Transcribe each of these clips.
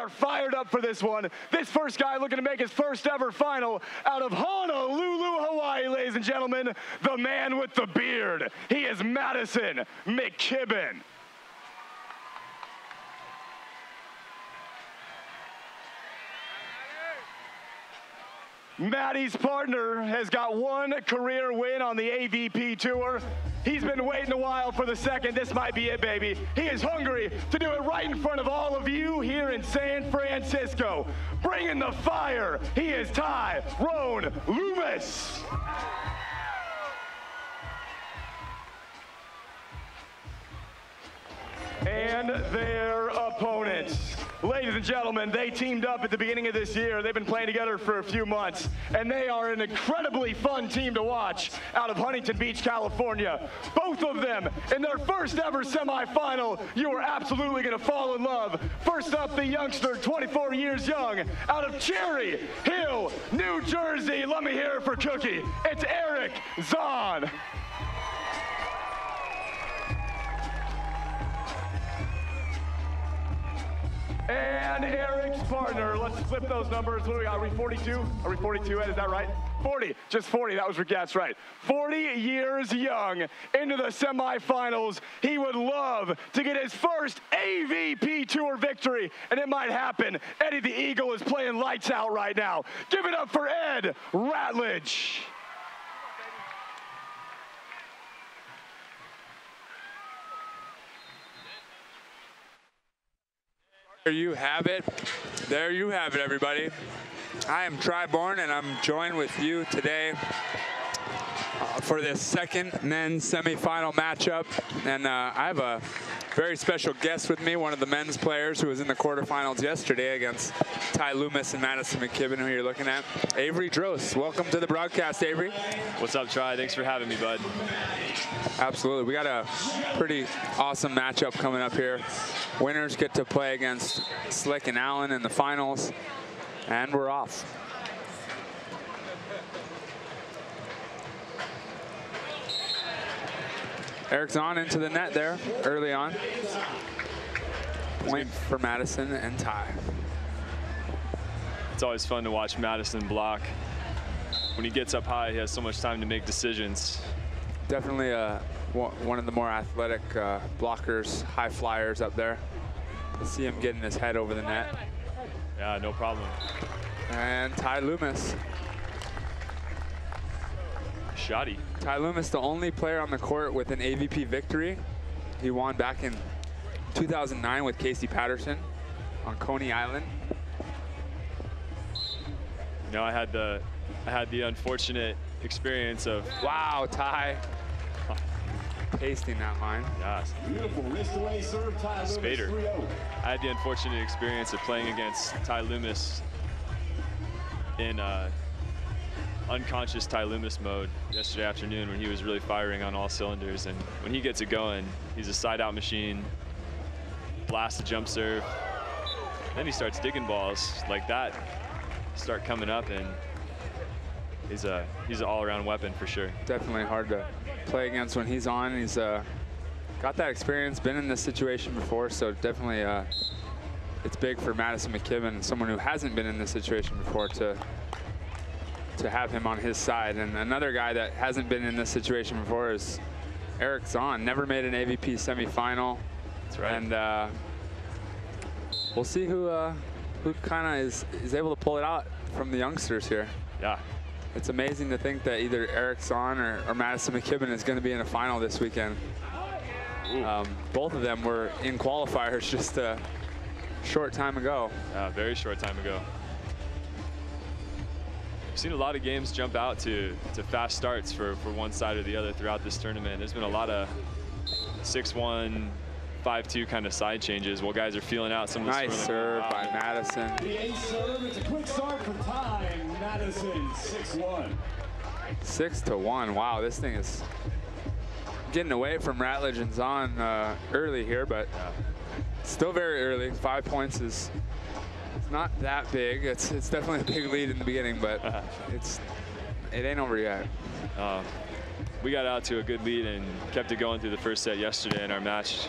are fired up for this one. This first guy looking to make his first ever final out of Honolulu, Hawaii, ladies and gentlemen, the man with the beard. He is Maddison McKibbin. Maddie's partner has got one career win on the AVP tour. He's been waiting a while for the second. This might be it, baby. He is hungry to do it right in front of all of you here in San Francisco. Bringing the fire, he is Ty Loomis. And their opponents. Ladies and gentlemen, they teamed up at the beginning of this year. They've been playing together for a few months, and they are an incredibly fun team to watch out of Huntington Beach, California. Both of them in their first ever semifinal. You are absolutely going to fall in love. First up, the youngster, 24 years young, out of Cherry Hill, New Jersey. Let me hear it for Cookie. It's Eric Zaun. And Eric's partner, let's flip those numbers. What do we got? Are we 42? Are we 42, Ed? Is that right? 40, just 40, that was for Gas, right. 40 years young into the semifinals. He would love to get his first AVP Tour victory, and it might happen. Eddie the Eagle is playing lights out right now. Give it up for Ed Ratledge. There you have it. There you have it, everybody. I am Tri-Born, and I'm joined with you today for this second men's semifinal matchup. And I have a very special guest with me, one of the men's players who was in the quarterfinals yesterday against Ty Loomis and Maddison McKibbin, who you're looking at. Avery Drost, welcome to the broadcast, Avery. What's up, Tri? Thanks for having me, bud. Absolutely. We got a pretty awesome matchup coming up here. Winners get to play against Slick and Allen in the finals, and we're off. Eric Zaun into the net there early on. Point for Maddison and Ty. It's always fun to watch Maddison block. When he gets up high, he has so much time to make decisions. Definitely one of the more athletic blockers, high flyers up there. See him getting his head over the net. Yeah, no problem. And Ty Loomis. Shoddy. Ty Loomis, the only player on the court with an AVP victory. He won back in 2009 with Casey Patterson on Coney Island. You know, I had the unfortunate experience of Ty. Pasting that line. Yes. Beautiful wrist away serve, Ty Loomis. Spader. I had the unfortunate experience of playing against Ty Loomis in unconscious Ty Loomis mode yesterday afternoon when he was really firing on all cylinders. And when he gets it going, he's a side-out machine, blasts a jump serve. Then he starts digging balls like that, start coming up, and he's an all-around weapon for sure. Definitely hard to play against when he's on. He's got that experience, been in this situation before, so definitely it's big for Maddison McKibbin, someone who hasn't been in this situation before, to have him on his side. And another guy that hasn't been in this situation before is Eric Zaun. Never made an AVP semifinal. That's right. And we'll see who kind of is able to pull it out from the youngsters here. Yeah. It's amazing to think that either Eric Zaun or Maddison McKibbin is going to be in a final this weekend. Both of them were in qualifiers just a short time ago. Very short time ago. I've seen a lot of games jump out to fast starts for one side or the other throughout this tournament. There's been a lot of 6-1, 5-2 kind of side changes while guys are feeling out some of the nice serve by Maddison. The ace serve, it's a quick start for Ty. Maddison, 6-1. 6-1. Wow, this thing is getting away from Ratledge and Zaun early here, but still very early. 5 points is not that big. It's definitely a big lead in the beginning, but it ain't over yet. We got out to a good lead and kept it going through the first set yesterday in our match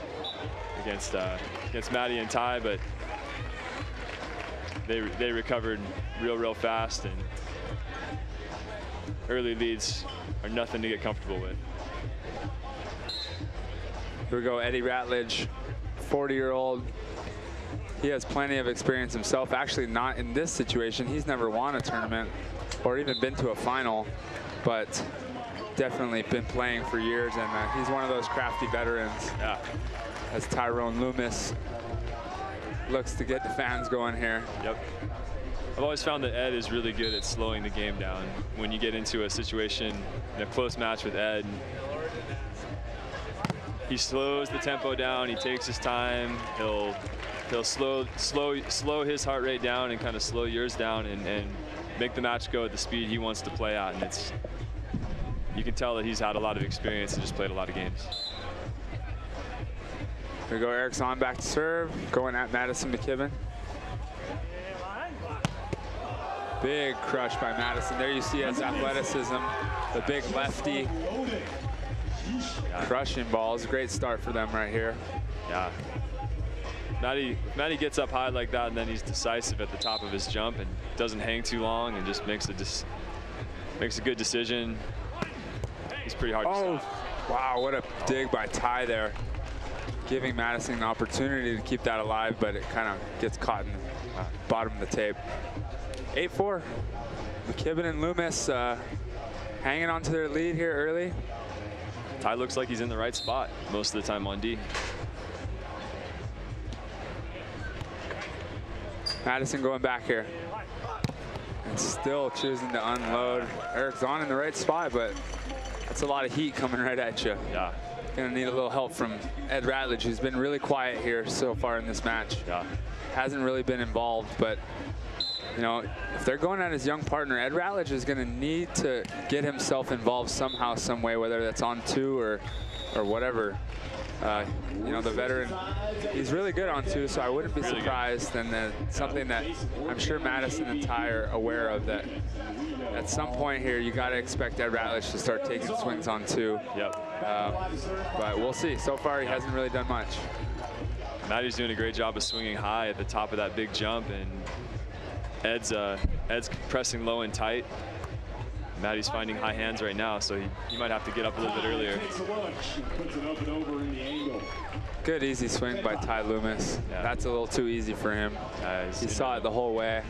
against Maddie and Ty, but they recovered real fast, and early leads are nothing to get comfortable with. Here we go, Eddie Ratledge, 40-year-old. He has plenty of experience himself. Actually, not in this situation. He's never won a tournament or even been to a final, but definitely been playing for years, and he's one of those crafty veterans. Yeah. As Tyrone Loomis looks to get the fans going here. Yep. I've always found that Ed is really good at slowing the game down. When you get into a situation in a close match with Ed, he slows the tempo down. He takes his time. He'll slow his heart rate down and kind of slow yours down, and make the match go at the speed he wants to play at. And you can tell that he's had a lot of experience and just played a lot of games. Here we go, Eric Zaun back to serve, going at Maddison McKibbin. Big crush by Maddison. There you see his athleticism, the big lefty. Crushing balls, great start for them right here. Yeah. Maddie gets up high like that, and then he's decisive at the top of his jump and doesn't hang too long and just makes a good decision. He's pretty hard to stop. Wow, what a dig by Ty there. Giving Maddison an opportunity to keep that alive, but it kind of gets caught in the bottom of the tape. 8-4. McKibbin and Loomis hanging on to their lead here early. Ty looks like he's in the right spot most of the time on D. Maddison going back here. And still choosing to unload. Eric Zaun in the right spot, but that's a lot of heat coming right at you. Yeah. Gonna need a little help from Ed Ratledge, who's been really quiet here so far in this match. Yeah. Hasn't really been involved, but you know, if they're going at his young partner, Ed Ratledge is gonna need to get himself involved somehow, some way, whether that's on two or whatever. You know, the veteran, he's really good on two, so I wouldn't be surprised. And something that I'm sure Maddison and Ty are aware of, that at some point here, you got to expect Ed Ratledge to start taking swings on two. Yep. But we'll see. So far, he hasn't really done much. Maddie's doing a great job of swinging high at the top of that big jump, and Ed's pressing low and tight. Maddie's finding high hands right now, so he might have to get up a little bit earlier. Good easy swing by Ty Loomis. Yeah. That's a little too easy for him. He saw it the whole way.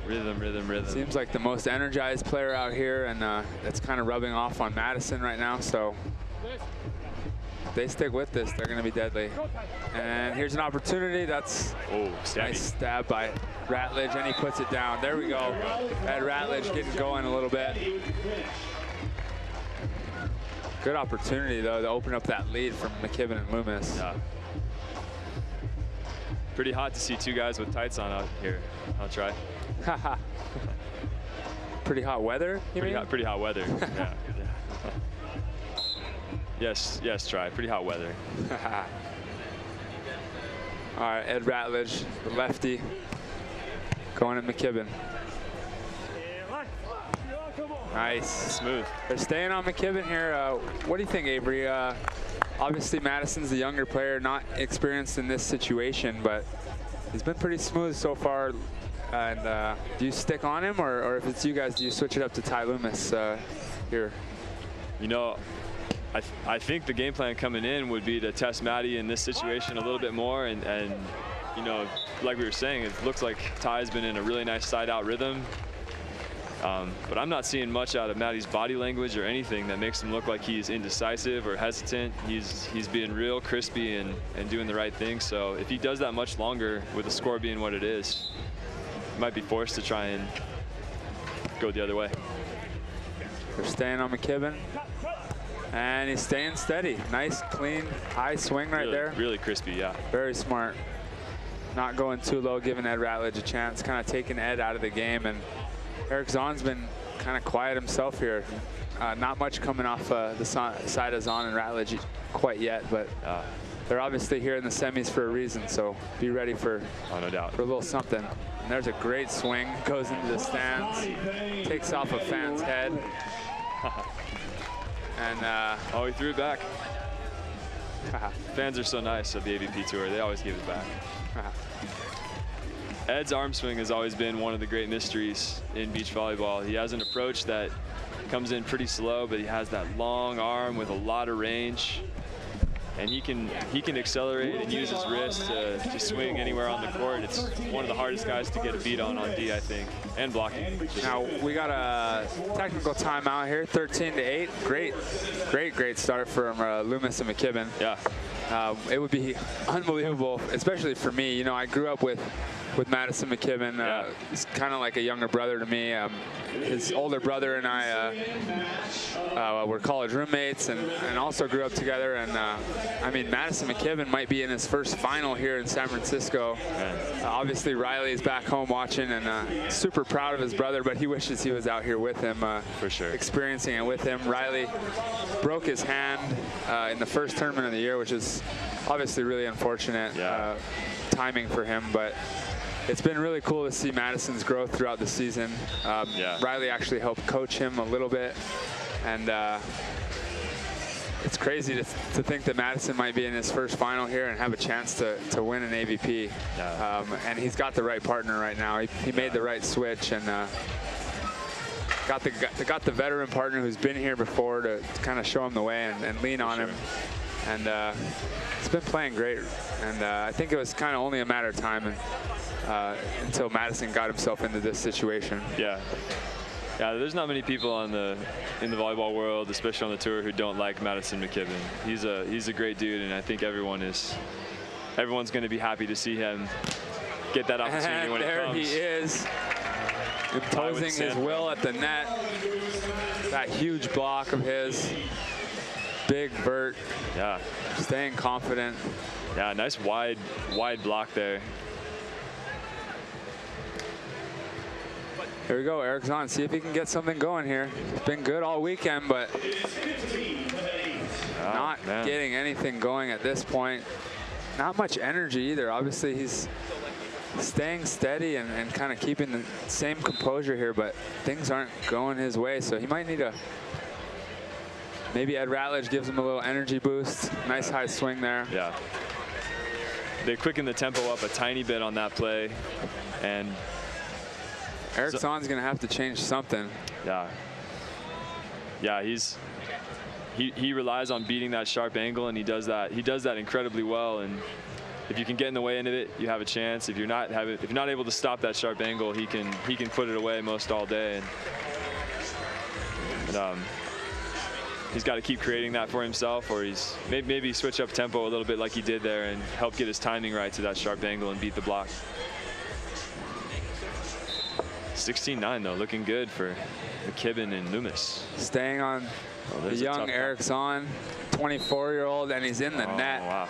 Rhythm. Seems like the most energized player out here, and that's kind of rubbing off on Maddison right now. So if they stick with this, they're going to be deadly. And here's an opportunity. That's a nice stab by Ratledge, and he puts it down. There we go. Ed Ratledge getting going a little bit. Good opportunity, though, to open up that lead from McKibbin and Loomis. Yeah. Pretty hot to see two guys with tights on out here. I'll try. Pretty hot weather, you mean? Pretty hot weather, yeah. Yes, try. Pretty hot weather. All right, Ed Ratledge, the lefty, going at McKibbin. Nice. Smooth. They're staying on McKibbin here. What do you think, Avery? Obviously, Madison's the younger player, not experienced in this situation, but he's been pretty smooth so far. And do you stick on him, or if it's you guys, do you switch it up to Ty Loomis here? You know, I think the game plan coming in would be to test Maddie in this situation a little bit more, and you know, like we were saying, it looks like Ty's been in a really nice side-out rhythm. But I'm not seeing much out of Maddie's body language or anything that makes him look like he's indecisive or hesitant. He's being real crispy and doing the right thing. So if he does that much longer, with the score being what it is, he might be forced to try and go the other way. They're staying on McKibbin, and he's staying steady. Nice, clean, high swing right there. Really crispy, yeah. Very smart. Not going too low, giving Ed Ratledge a chance, kind of taking Ed out of the game. And Eric Zaun's been kind of quiet himself here. Not much coming off the side of Zaun and Ratledge quite yet, but they're obviously here in the semis for a reason, so be ready for, no doubt, for a little something. And there's a great swing, goes into the stands, takes off a fan's head. And he threw it back. Fans are so nice at the AVP tour. They always give it back. Ed's arm swing has always been one of the great mysteries in beach volleyball. He has an approach that comes in pretty slow, but he has that long arm with a lot of range. And he can accelerate and use his wrist to swing anywhere on the court. It's one of the hardest guys to get a beat on D, I think, and blocking. Now we got a technical timeout here, 13-8. Great start from Loomis and McKibbin. Yeah. It would be unbelievable, especially for me. You know, I grew up with Maddison McKibbin. Yeah. He's kind of like a younger brother to me. His older brother and I were college roommates and also grew up together. And I mean, Maddison McKibbin might be in his first final here in San Francisco. Obviously, Riley is back home watching and super proud of his brother, but he wishes he was out here with him, for sure, experiencing it with him. Riley broke his hand in the first tournament of the year, which is obviously really unfortunate timing for him, but it's been really cool to see Maddison's growth throughout the season. Riley actually helped coach him a little bit, and it's crazy to think that Maddison might be in his first final here and have a chance to win an AVP. And he's got the right partner right now. He made the right switch and got the veteran partner who's been here before to kind of show him the way and lean on him. And it's been playing great. And I think it was kind of only a matter of time until Maddison got himself into this situation. Yeah, there's not many people in the volleyball world, especially on the tour, who don't like Maddison McKibbin. He's a great dude, and I think everyone's going to be happy to see him get that opportunity when it comes. There he is, imposing his will at the net. That huge block of his, big vert. Yeah, staying confident. Yeah, nice wide block there. Here we go, Eric Zaun. See if he can get something going here. It's been good all weekend, but not getting anything going at this point. Not much energy either. Obviously, he's staying steady and kind of keeping the same composure here, but things aren't going his way, so he might need maybe Ed Ratledge gives him a little energy boost. Nice high swing there. Yeah. They quicken the tempo up a tiny bit on that play, and Eric Zaun's going to have to change something. Yeah. Yeah, he relies on beating that sharp angle, and he does that incredibly well. And if you can get in the way of it, you have a chance. If you're not able to stop that sharp angle, he can put it away most all day. And he's got to keep creating that for himself, or he's maybe switch up tempo a little bit like he did there and help get his timing right to that sharp angle and beat the block. 16-9 though, looking good for McKibbin and Loomis. Staying on the young Eric Zaun, 24-year-old, and he's in the net. Wow.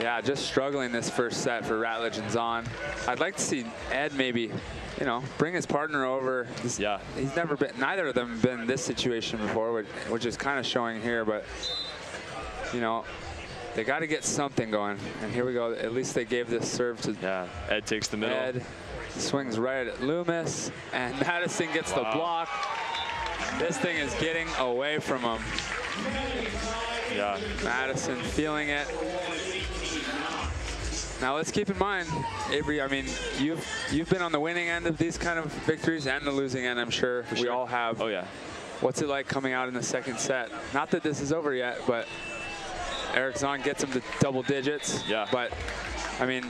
Yeah, just struggling this first set for Ratledge and Zaun. I'd like to see Ed maybe, you know, bring his partner over. Yeah. He's never been, neither of them have been in this situation before, which is kind of showing here, but, you know, they got to get something going. And here we go. At least they gave this serve to Ed takes the middle. Ed swings right at Loomis, and Maddison gets the block. This thing is getting away from him. Yeah. Maddison feeling it. Now let's keep in mind, Avery, I mean, you've been on the winning end of these kind of victories and the losing end, I'm sure. We all have. Oh, yeah. What's it like coming out in the second set? Not that this is over yet, but Eric Zaun gets him to double digits. Yeah. But, I mean,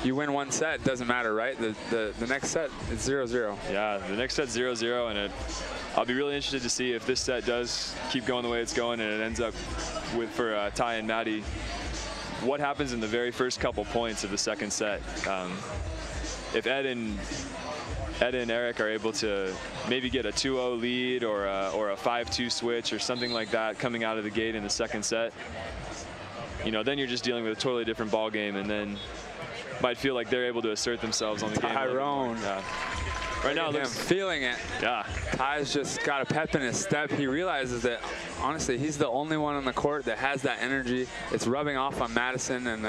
you win one set, it doesn't matter, right? The next set, it's 0-0. Yeah, the next set's 0-0, and I'll be really interested to see if this set does keep going the way it's going and it ends up for Ty and Maddie. What happens in the very first couple points of the second set? If Ed and Eric are able to maybe get a 2-0 lead or a 5-2 switch or something like that coming out of the gate in the second set, you know, then you're just dealing with a totally different ball game, and then might feel like they're able to assert themselves on the game. Tyrone. Yeah. Right now, him feeling it. Yeah. Ty's just got a pep in his step. He realizes that, honestly, he's the only one on the court that has that energy. It's rubbing off on Maddison, and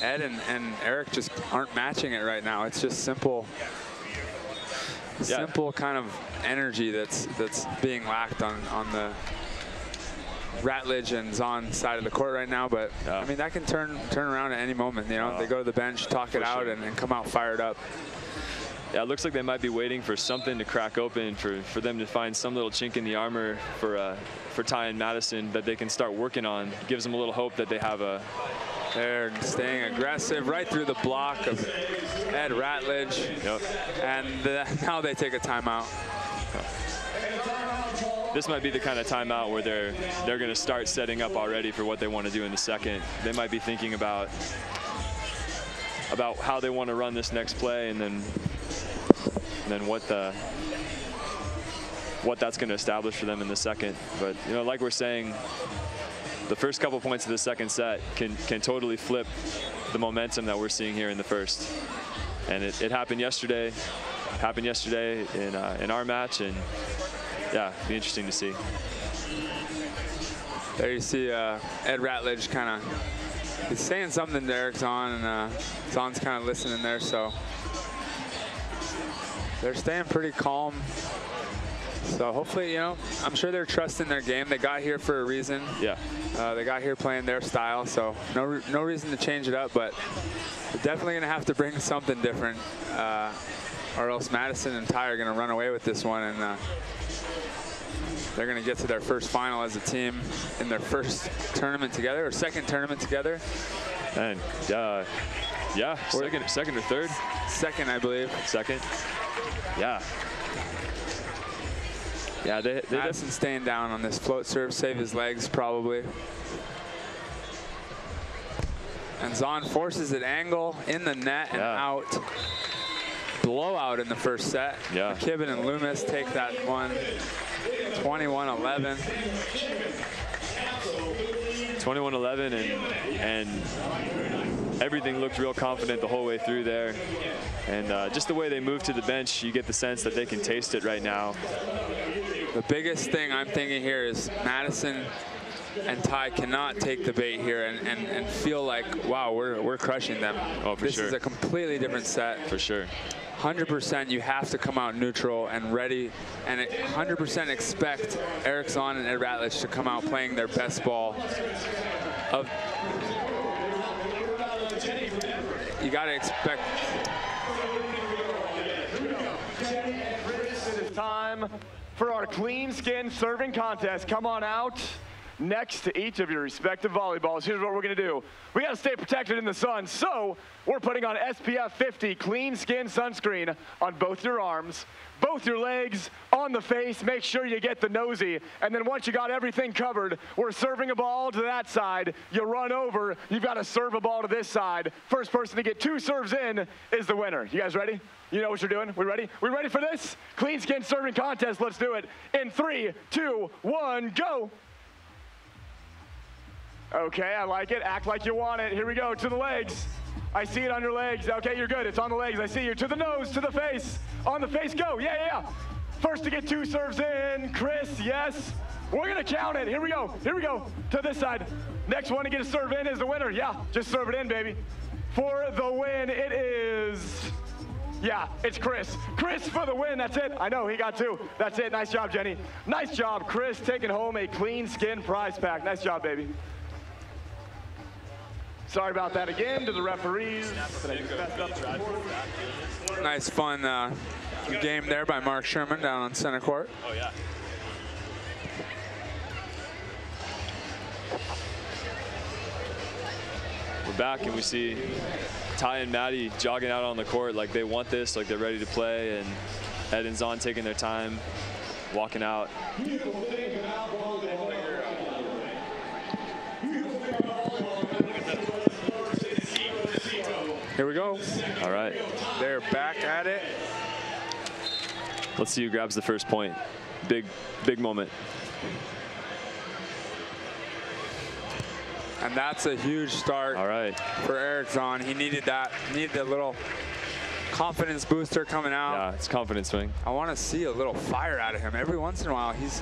Ed and Eric just aren't matching it right now. It's just simple kind of energy that's being lacked on Ratledge and Zaun side of the court right now, but yeah. I mean, that can turn around at any moment. You know, they go to the bench, talk it out, and come out fired up. Yeah, it looks like they might be waiting for something to crack open, for them to find some little chink in the armor for Ty and Maddison that they can start working on. Gives them a little hope that they have a. They're staying aggressive right through the block of Ed Ratledge. Yep. And now they take a timeout. This might be the kind of timeout where they're going to start setting up already for what they want to do in the second. They might be thinking about how they want to run this next play, and then what that's going to establish for them in the second. But you know, like we're saying, the first couple points of the second set can totally flip the momentum that we're seeing here in the first. And it happened yesterday. In our match, and yeah, be interesting to see. There you see Ed Ratledge kind of, he's saying something to Eric Zaun, and Zaun's kind of listening there, so they're staying pretty calm. So hopefully, you know, I'm sure they're trusting their game. They got here for a reason. Yeah. They got here playing their style, so no reason to change it up, but they're definitely going to have to bring something different, or else Maddison and Ty are going to run away with this one, and they're going to get to their first final as a team in their first tournament together, or second tournament together. And yeah, second or third? Second, I believe. Second. Yeah. Yeah, Maddison staying down on this float serve, save his legs probably. And Zaun forces it angle in the net and out. Blowout in the first set. Yeah. McKibbin and Loomis take that one, 21-11. 21-11, and everything looked real confident the whole way through there. And just the way they move to the bench, you get the sense that they can taste it right now. The biggest thing I'm thinking here is Maddison and Ty cannot take the bait here and feel like, wow, we're crushing them. Oh, for sure. This is a completely different set. For sure. 100% you have to come out neutral and ready, and 100% expect Eric Zaun and Ed Ratledge to come out playing their best ball. You got to expect. It is time for our clean skin serving contest. Come on out next to each of your respective volleyballs. Here's what we're gonna do. We gotta stay protected in the sun, so we're putting on SPF 50 clean skin sunscreen on both your arms, both your legs, on the face. Make sure you get the nosy, and then once you got everything covered, we're serving a ball to that side. You run over, you've got to serve a ball to this side. First person to get 2 serves in is the winner. You guys ready? You know what you're doing? We ready? We ready for this? Clean skin serving contest. Let's do it. In 3, 2, 1, go. Okay, I like it. Act like you want it. Here we go, to the legs. I see it on your legs. Okay, you're good. It's on the legs. I see you. To the nose, to the face. On the face, go. Yeah. First to get 2 serves in, Chris, yes. We're gonna count it. Here we go. To this side. Next one to get a serve in is the winner. Yeah, just serve it in, baby. For the win, it is, yeah, it's Chris. Chris for the win, that's it. I know, he got 2. That's it, nice job, Jenny. Nice job, Chris, taking home a clean skin prize pack. Nice job, baby. Sorry about that again to the referees. Nice fun game there by Mark Sherman down on center court. Oh, yeah. We're back and we see Ty and Maddie jogging out on the court like they want this, like they're ready to play, and Ed and Zaun taking their time, walking out. Here we go. All right. They're back at it. Let's see who grabs the first point. Big moment. And that's a huge start. All right. For Eric Zaun. He needed that. Needed that little confidence booster coming out. Yeah, it's confidence swing. I want to see a little fire out of him. Every once in a while, he's,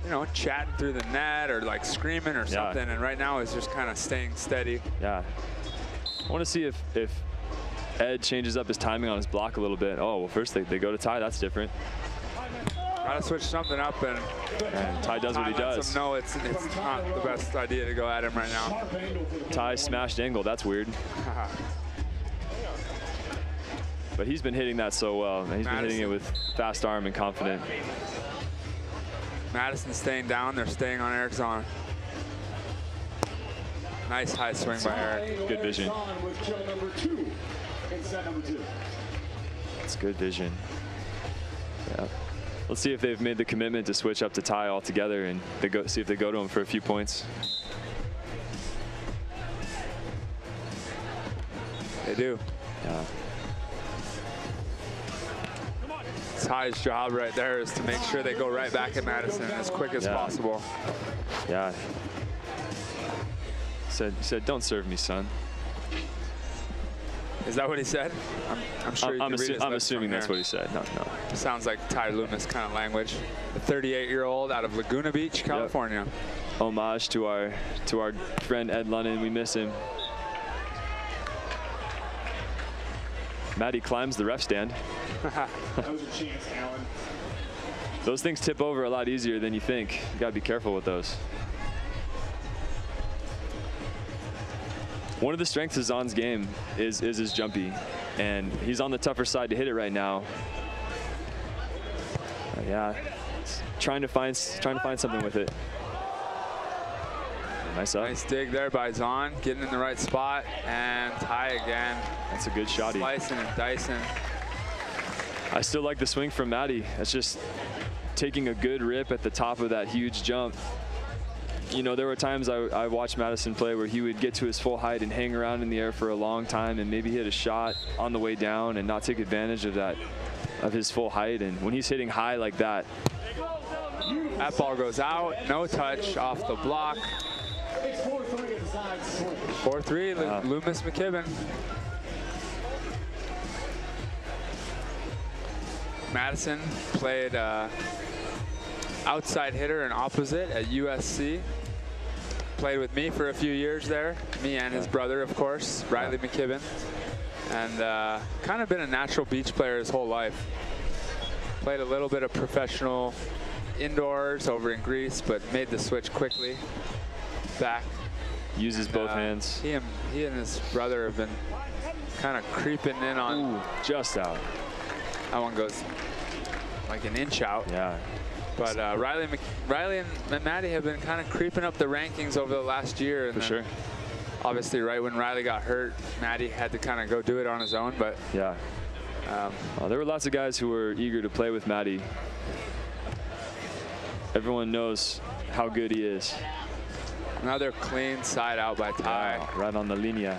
you know, chatting through the net or like screaming or something. And right now, he's just kind of staying steady. Yeah. I want to see if Ed changes up his timing on his block a little bit. Oh, well, first they go to Ty. That's different. Gotta switch something up, and Ty does what he does. No, it's not the best idea to go at him right now. Ty smashed angle, that's weird. But he's been hitting that so well. He's been hitting it with fast arm and confident. Maddison staying down, they're staying on Eric Zaun. Nice high swing by Eric. Good vision. It's good vision. Yeah. Let's see if they've made the commitment to switch up to Ty altogether, and see if they go to him for a few points. They do. Yeah. Ty's job right there is to make sure they go right back at Maddison as quick as possible. Yeah. He said, don't serve me, son. Is that what he said? I'm sure you can read his lips I'm assuming from that's here. what he said. No. Sounds like Ty Loomis kind of language. A 38-year-old out of Laguna Beach, California. Yep. Homage to our friend Ed London. We miss him. Maddie climbs the ref stand. That was a chance, Alan. Those things tip over a lot easier than you think. You gotta be careful with those. One of the strengths of Zaun's game is his jumpy, and he's on the tougher side to hit it right now. Yeah, trying to find something with it. Nice up. Nice dig there by Zaun, getting in the right spot, and Ty again. That's a good shotty. Slicing and dicing. I still like the swing from Maddie. That's just taking a good rip at the top of that huge jump. You know, there were times I watched Maddison play where he would get to his full height and hang around in the air for a long time and maybe hit a shot on the way down and not take advantage of his full height. And when he's hitting high like that, that ball goes out, no touch off the block. It's 4-3 inside swing. 4-3, Loomis McKibbin. Maddison played outside hitter and opposite at USC. Played with me for a few years there. Me and his brother, of course, Riley McKibbin. And kind of been a natural beach player his whole life. Played a little bit of professional indoors over in Greece, but made the switch quickly back. Uses both hands. He and his brother have been kind of creeping in on. Ooh, just out. That one goes like an inch out. Yeah. But Riley and Maddie have been kind of creeping up the rankings over the last year. And for sure. Obviously, right when Riley got hurt, Maddie had to kind of go do it on his own. But yeah. There were lots of guys who were eager to play with Maddie. Everyone knows how good he is. Another clean side out by Ty. Wow, right on the linea.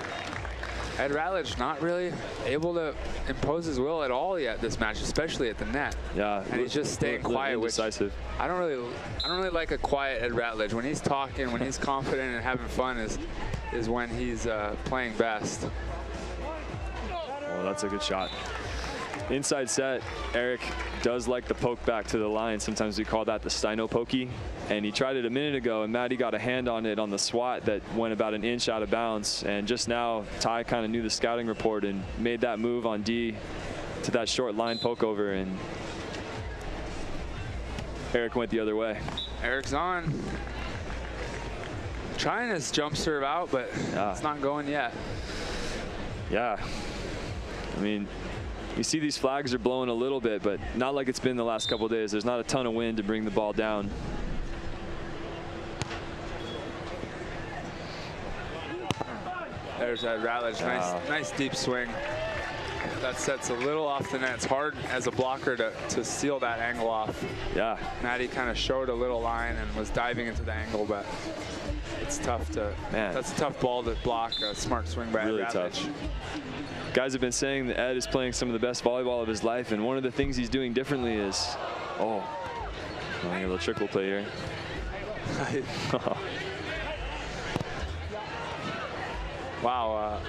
Ed Ratledge not really able to impose his will at all yet this match, especially at the net. Yeah, and he's just staying quiet, which I don't really like a quiet Ed Ratledge. When he's talking, when he's confident and having fun is when he's playing best. Oh, that's a good shot. Inside set, Eric does like the poke back to the line. Sometimes we call that the Steino pokey. And he tried it a minute ago, and Maddie got a hand on it on the swat that went about an inch out of bounds. And just now, Ty kind of knew the scouting report and made that move on D to that short line poke over, and Eric went the other way. Eric Zaun trying his jump serve out, but it's not going yet. Yeah. I mean, you see these flags are blowing a little bit, but not like it's been the last couple of days. There's not a ton of wind to bring the ball down. There's that Ratledge, nice deep swing. That sets a little off the net. It's hard as a blocker to seal that angle off. Yeah. Maddie kind of showed a little line and was diving into the angle, but it's tough to, that's a tough ball to block. A smart swing by really Ratledge. Tough. Guys have been saying that Ed is playing some of the best volleyball of his life, and one of the things he's doing differently is, a little trickle play here. Wow,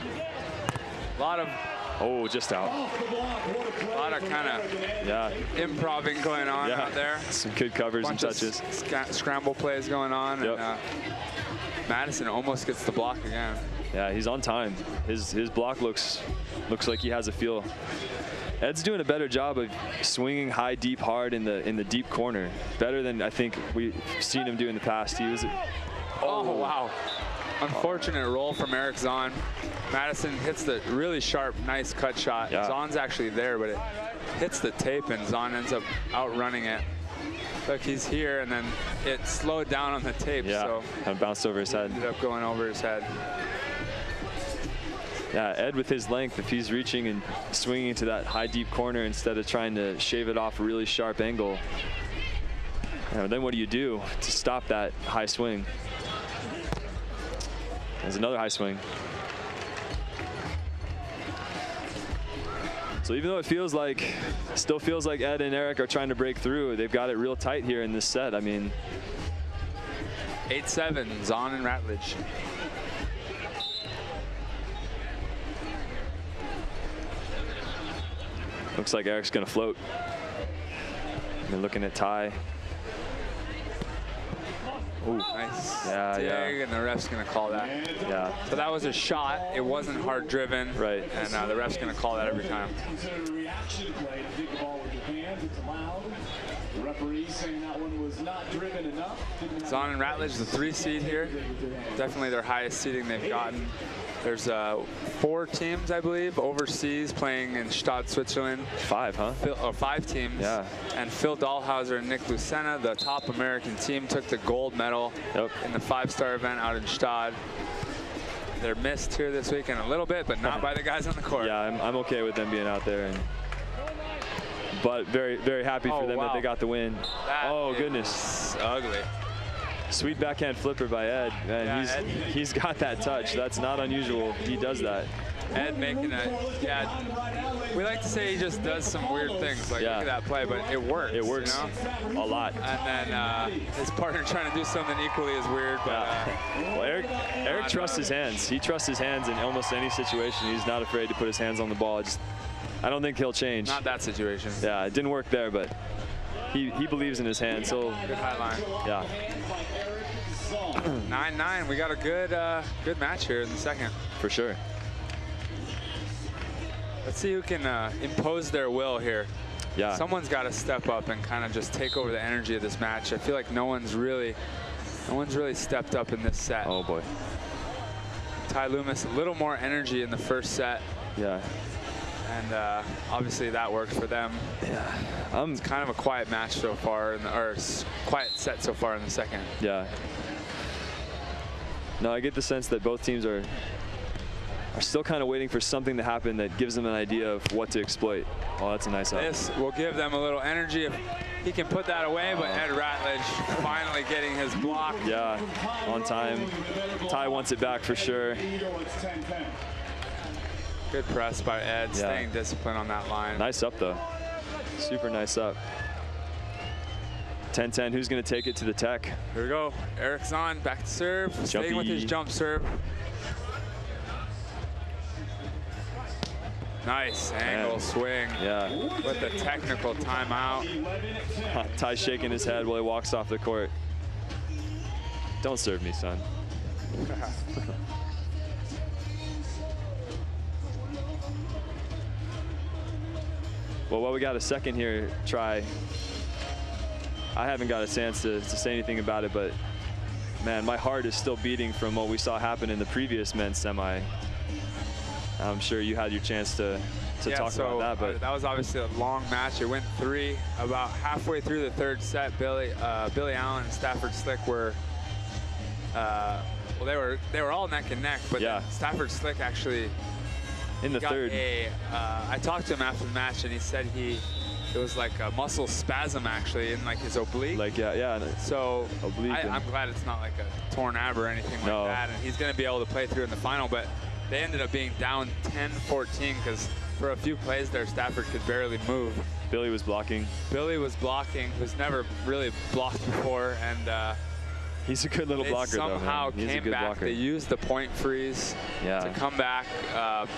a lot of just out. A lot of kind of improving going on out there. Some good covers and touches. Scramble plays going on, and Maddison almost gets the block again. Yeah, he's on time. His block looks like he has a feel. Ed's doing a better job of swinging high, deep, hard in the deep corner. Better than I think we've seen him do in the past. He was. Oh, wow. Unfortunate roll from Eric Zaun. Madison hits the really sharp, nice cut shot. Yeah. Zaun's actually there, but it hits the tape, and Zaun ends up outrunning it. Look, he's here, and then it slowed down on the tape. Yeah, so kind of bounced over his head. Ended up going over his head. Yeah, Ed with his length, if he's reaching and swinging into that high, deep corner instead of trying to shave it off a really sharp angle, then what do you do to stop that high swing? There's another high swing. So even though it still feels like Ed and Eric are trying to break through, they've got it real tight here in this set. I mean, 8-7, Zaun and Ratledge. Looks like Eric's gonna float. They're looking at Ty. Ooh, nice. Yeah, dig, yeah. And the ref's gonna call that. Yeah. So that was a shot. It wasn't hard driven. Right. And the ref's gonna call that every time. Considered a reaction play to dig the ball with your hands. It's allowed. The referee saying that one was not driven enough. Zaun and Ratledge, the 3 seed here. Definitely their highest seeding they've gotten. There's 4 teams, I believe, overseas playing in Stade, Switzerland. 5, huh? 5 teams. Yeah. And Phil Dahlhauser and Nick Lucena, the top American team, took the gold medal in the 5-star event out in Stade. They're missed here this weekend a little bit, but not by the guys on the court. Yeah, I'm okay with them being out there. But very, very happy for them that they got the win. Oh, goodness. Ugly. Sweet backhand flipper by Ed. Man, Yeah, he's got that touch. That's not unusual. He does that. Ed making we like to say he just does some weird things. Like, look at that play, but it works. It works, you know? a lot. And then his partner trying to do something equally as weird. But well, Eric trusts his hands. He trusts his hands in almost any situation. He's not afraid to put his hands on the ball. I don't think he'll change. Not that situation. Yeah, it didn't work there, but he believes in his hands. So good high line. Yeah. 9-9. We got a good match here in the second. For sure. Let's see who can impose their will here. Yeah. Someone's got to step up and kind of just take over the energy of this match. I feel like no one's really stepped up in this set. Oh boy. Ty Loomis, a little more energy in the first set. Yeah. And obviously that worked for them. Yeah. It's kind of a quiet match so far, or quiet set so far in the second. Yeah. No, I get the sense that both teams are still kind of waiting for something to happen that gives them an idea of what to exploit. Oh, that's a nice up. This will give them a little energy if he can put that away, but Ed Ratledge finally getting his block. Yeah, on time. Ty wants it back for sure. Good press by Ed, staying disciplined on that line. Nice up, though. Super nice up. 10-10, who's going to take it to the tech? Here we go. Eric Zaun back to serve, staying with his jump serve. Nice angle swing. Yeah. With the technical timeout. Ty's shaking his head while he walks off the court. Don't serve me, son. Well, while we got a second here, I haven't got a chance to say anything about it, but man, my heart is still beating from what we saw happen in the previous men's semi. I'm sure you had your chance to talk about that, but that was obviously a long match. It went 3. About halfway through the third set, Billy Allen and Stafford Slick were, well, they were all neck and neck, but Stafford Slick actually in the third. I talked to him after the match, and he said it was like a muscle spasm actually in like his oblique. Like yeah. So oblique I'm glad it's not like a torn ab or anything like that, and he's going to be able to play through in the final. But they ended up being down 10-14 because for a few plays there, Stafford could barely move. Billy was blocking. Who's never really blocked before, and he's a good little blocker, though. Somehow came back. Blocker. They used the point freeze to come back.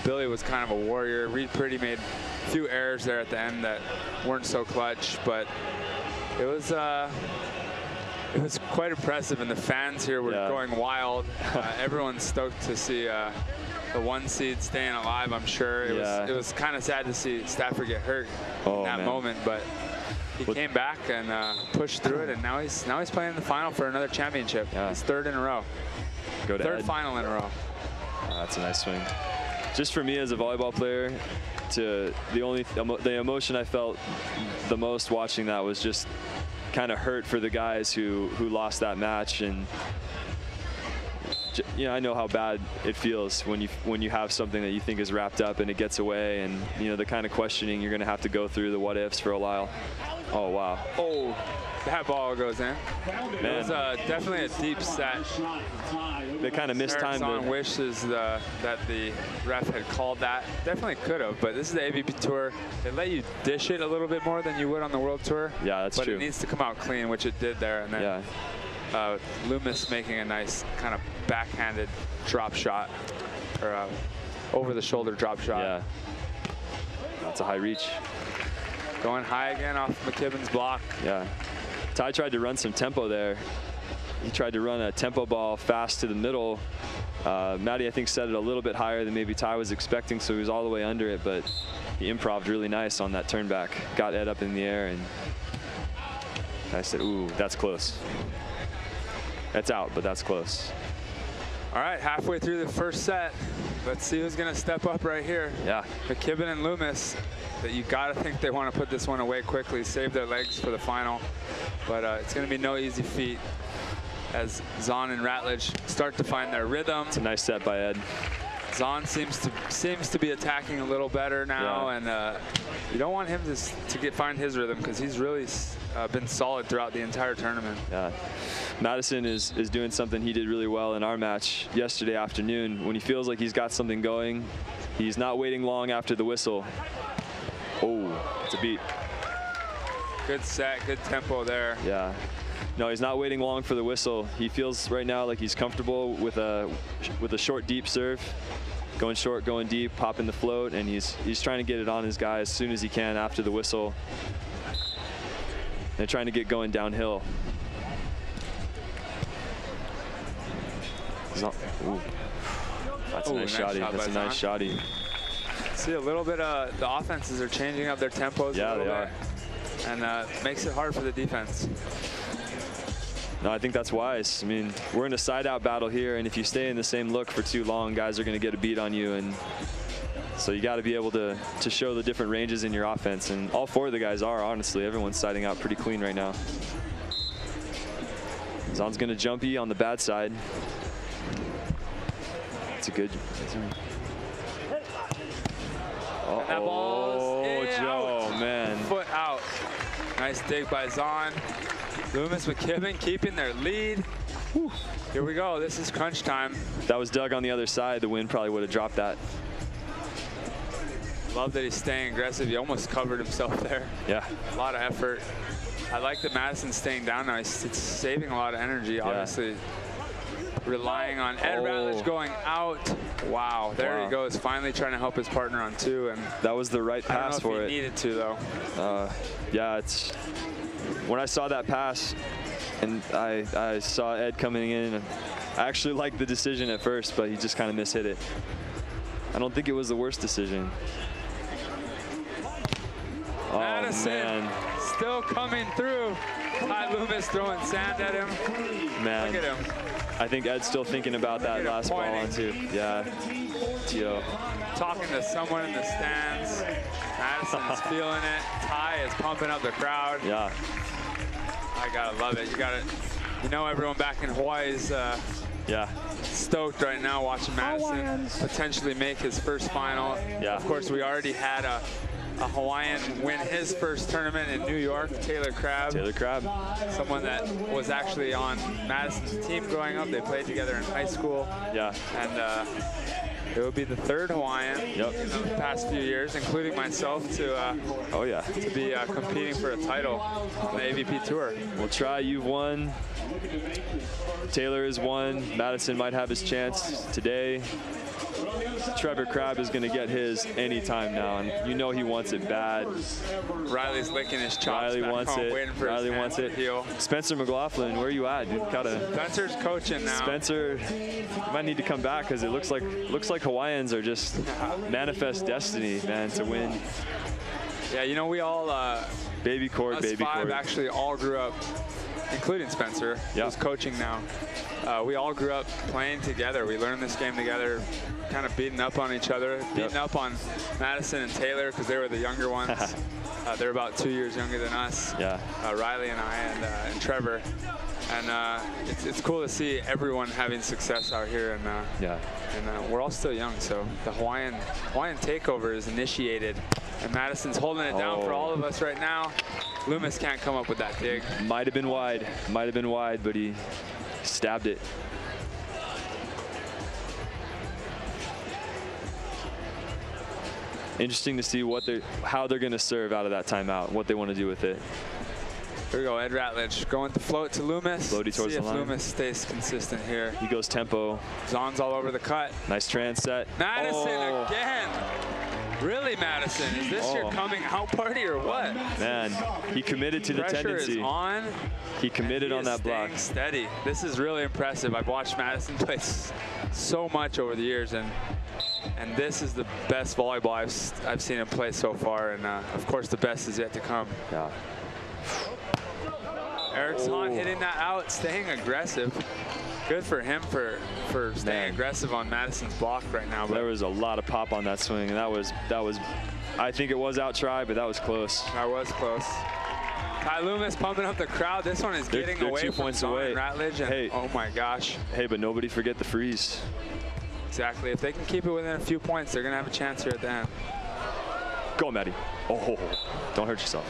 Billy was kind of a warrior. Reed Pretty made a few errors there at the end that weren't so clutch, but it was quite impressive, and the fans here were going wild. Everyone's stoked to see a the 1 seed staying alive, I'm sure. It was kind of sad to see Stafford get hurt in that moment, but he came back and pushed through it, and now he's playing in the final for another championship. His 3rd in a row. Third final in a row. That's a nice swing. Just for me as a volleyball player, the emotion I felt the most watching that was just kind of hurt for the guys who lost that match. And you know, I know how bad it feels when you have something that you think is wrapped up and it gets away, and you know the kind of questioning you're going to have to go through, the what ifs for a while. Oh wow! Oh, that ball goes in. Man. It was definitely a deep set. They kind of mistimed it. Zaun wishes that the ref had called that. Definitely could have, but this is the AVP Tour. They let you dish it a little bit more than you would on the World Tour. Yeah, that's true. But it needs to come out clean, which it did there. And then Loomis making a nice kind of backhanded drop shot, or over-the-shoulder drop shot. Yeah, that's a high reach. Going high again off McKibbin's block. Yeah, Ty tried to run some tempo there. He tried to run a tempo ball fast to the middle. Maddie, I think, set it a little bit higher than maybe Ty was expecting, so he was all the way under it, but he improv'd really nice on that turn back. Got Ed up in the air, and I said, ooh, that's close. That's out, but that's close. All right, halfway through the first set. Let's see who's going to step up right here. Yeah. McKibbin and Loomis. That you got to think they want to put this one away quickly, save their legs for the final. But it's going to be no easy feat as Zaun and Ratledge start to find their rhythm. It's a nice set by Ed. Zaun seems to be attacking a little better now, and you don't want him to find his rhythm because he's really been solid throughout the entire tournament. Yeah. Maddison is doing something he did really well in our match yesterday afternoon. When he feels like he's got something going, he's not waiting long after the whistle. Oh, it's a beat. Good set, good tempo there. Yeah. No, he's not waiting long for the whistle. He feels right now like he's comfortable with a short, deep serve. Going short, going deep, popping the float, and he's trying to get it on his guy as soon as he can after the whistle. They're trying to get going downhill. Ooh. That's a nice shotty. That's a nice shotty. See a little bit of the offenses are changing up their tempos. Yeah, they are. And makes it hard for the defense. No, I think that's wise. I mean, we're in a side-out battle here, and if you stay in the same look for too long, guys are going to get a beat on you, and so you got to be able to show the different ranges in your offense, and all 4 of the guys are, honestly. Everyone's siding out pretty clean right now. Zaun's going to jumpy on the bad side. It's a good. And that ball's Joe, man. Foot out. Nice dig by Zaun. Loomis, McKibbin keeping their lead. Whew. Here we go. This is crunch time. If that was Doug on the other side, the wind probably would have dropped that. Love that he's staying aggressive. He almost covered himself there. Yeah. A lot of effort. I like that Maddison's staying down now. It's saving a lot of energy, obviously. Relying on Ed Ratledge going out. Wow, there he goes, finally trying to help his partner on 2. And that was the right pass for it. He needed to, though. Yeah, it's when I saw that pass and I saw Ed coming in, I actually liked the decision at first, but he just kind of mishit it. I don't think it was the worst decision. Maddison, man, still coming through. Ty Loomis throwing sand at him. Man, look at him. I think Ed's still thinking about that last ball on 2. Yeah. T.O. Talking to someone in the stands. Maddison's feeling it. Ty is pumping up the crowd. Yeah. I gotta love it. You know, everyone back in Hawaii is stoked right now watching Maddison potentially make his first final. Yeah. Of course, we already had a Hawaiian win his first tournament in New York, Taylor Crabb. Taylor Crabb. Someone that was actually on Madison's team growing up. They played together in high school. Yeah. And it would be the 3rd Hawaiian in the past few years, including myself, to be competing for a title on the AVP Tour. We'll try. You've won. Taylor has won. Maddison might have his chance today. Trevor Crabb is going to get his anytime now, and you know he wants it bad. Riley's licking his chops. Riley back wants home, it. waiting for Riley his wants it. heel. Spencer McLaughlin, where are you at? You've got to. Spencer's coaching now. Spencer, you might need to come back because it looks like Hawaiians are just manifest destiny, man, to win. Yeah, you know, we all Baby court, baby court. Actually all grew up, including Spencer, who's coaching now. We all grew up playing together. We learned this game together, kind of beating up on each other, beating up on Maddison and Taylor because they were the younger ones. They're about 2 years younger than us. Yeah. Riley and I and Trevor. And it's cool to see everyone having success out here. And we're all still young, so the Hawaiian takeover is initiated. And Madison's holding it down for all of us right now. Loomis can't come up with that dig. Might have been wide, but he stabbed it. Interesting to see how they're going to serve out of that timeout, what they want to do with it. Here we go, Ed Ratledge going to float to Loomis. Floaty towards the line. See if Loomis stays consistent here. He goes tempo. Zaun's all over the cut. Nice trans set. Madison again. Really, Madison? Is this your coming out party or what? Man, he committed to the tendency. Pressure is on. He committed on that block. Steady. This is really impressive. I've watched Madison play so much over the years, and this is the best volleyball I've seen him play so far, and of course the best is yet to come. Yeah. Eric Zaun hitting that out, staying aggressive. Good for him for staying aggressive on Madison's block right now. But there was a lot of pop on that swing, and that was. I think it was out try, but that was close. That was close. Ty Loomis pumping up the crowd. This one is getting away 2 from points Zaun away. and Ratledge, and hey, oh my gosh. Hey, but nobody forget the freeze. Exactly. If they can keep it within a few points, they're gonna have a chance here at the end. Go, Maddie. Oh, don't hurt yourself.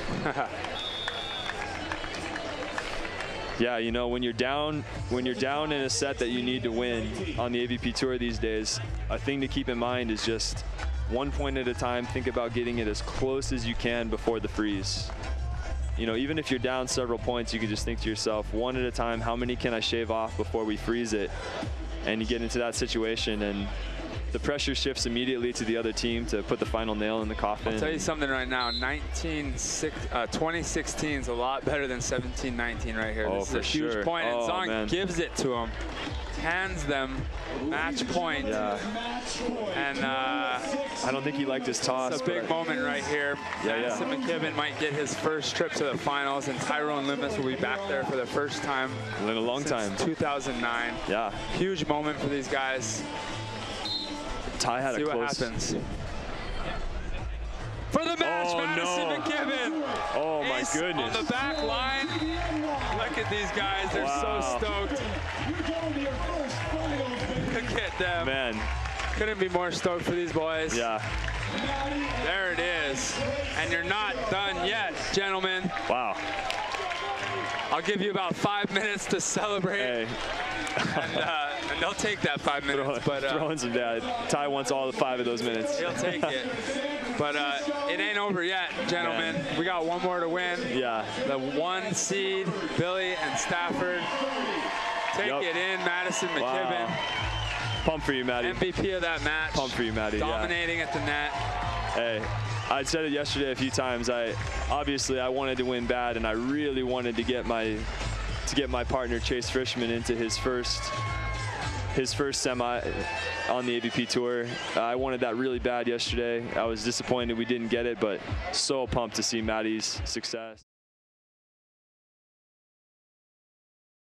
Yeah, you know, when you're down in a set that you need to win on the AVP Tour these days, a thing to keep in mind is just 1 point at a time. Think about getting it as close as you can before the freeze. You know, even if you're down several points, you can just think to yourself, one at a time, how many can I shave off before we freeze it? And you get into that situation, and the pressure shifts immediately to the other team to put the final nail in the coffin. I'll tell you something right now, 2016 is a lot better than 17-19 right here. Oh, this is a huge point, and Zaun gives it to him, hands them match point. Yeah. And I don't think he liked his toss. It's a big moment right here. Maddison McKibbin might get his first trip to the finals, and Tyrone Loomis will be back there for the first time in a long time. 2009. Yeah. Huge moment for these guys. Ty had See a close. what happens. For the match, Maddison McKibbin. Oh my goodness. On the back line. Look at these guys. They're so stoked. Look at them. Man. Couldn't be more stoked for these boys. Yeah. There it is. And you're not done yet, gentlemen. Wow. I'll give you about 5 minutes to celebrate. Hey. And they'll take that 5 minutes. Throwing some dad. Ty wants all 5 of those minutes. He'll take it. But it ain't over yet, gentlemen. Man. We got one more to win. Yeah. The 1 seed, Billy and Stafford. Take it in, Maddison McKibbin. Wow. Pump for you, Maddie. MVP of that match. Pump for you, Maddie. Dominating at the net. Hey, I said it yesterday a few times. Obviously I wanted to win bad, and I really wanted to get my partner Chase Frischman into his first semi on the AVP Tour. I wanted that really bad yesterday. I was disappointed we didn't get it, but so pumped to see Maddie's success.